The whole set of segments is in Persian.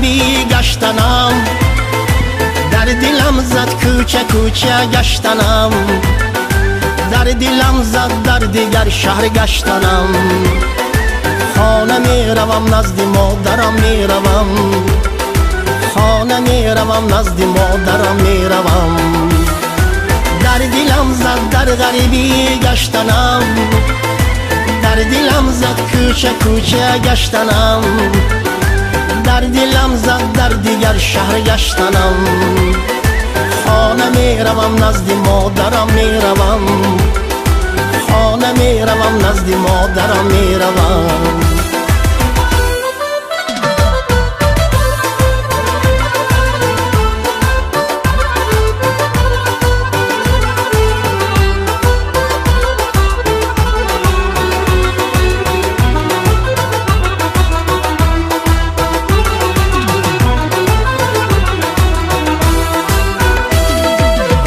غریبی گشتنم، در دلم زد کوچه کوچه گشتنم، در دلم زد در دیگر شهر گشتنم. خانه می روم نزد مادرم می روم، خانه می روم نزد مادرم می روم. در دلم زد در غریبی گشتنم، در دلم زد کوچه کوچه گشتنم، در دلم زد در دیگر شهر گشتنم. خانه می روم نزد مادرم می روم، خانه می روم نزد مادرم می روم.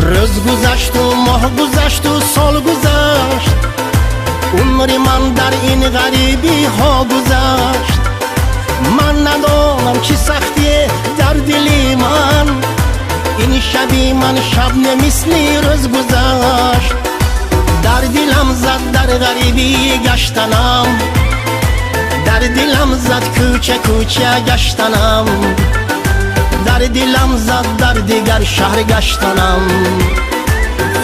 روز گذشت و ماه گذشت و سال گذشت، عمر من در این غریبی ها گذشت. من ندانم چی سختیه در دلی من، این شبی من شب نمیسلی روز گذشت. در دلم زد در غریبی گشتنم، در دلم زد کوچه کوچه گشتنم، در دلم زد در دیگر شهر گشتنم.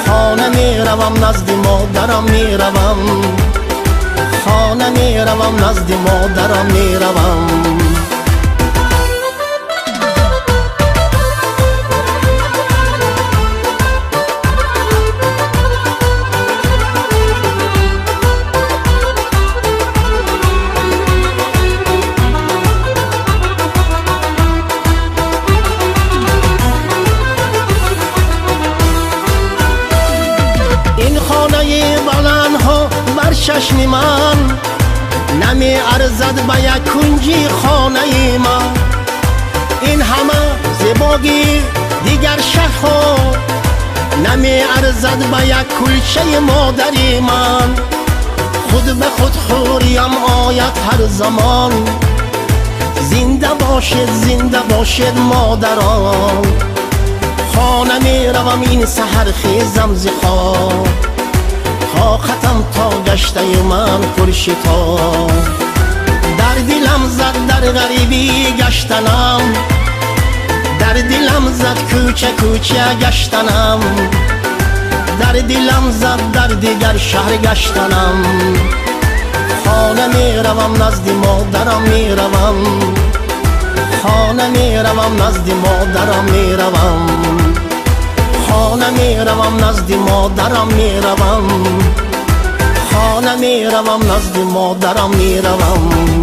خانه می روم نزد مادرم می روم، خانه می روم نزد مادرم می روم. بلندها بر چشم من نمی ارزد به یک کنجی خانه من. این همه زیبایی دیگر شهرها نمی ارزد به یک کلچه مادری من. خود به خود خوریم آید هر زمان، زنده باشد مادران. خانه می روم این سحر خیزم ز خواب، طاقتم تا گشته من پرشتاب. در دلم زد در غریبی گشتنم، در دلم زد کوچه کوچه گشتنم، در دلم زد در دیگر شهر گشتنم. خانه می روم نزد مادرم می روم، خانه می روم نزد مادرم می روم، خانه می روم نزد مادرم می روم، خانه می روم نزد مادرم می روم.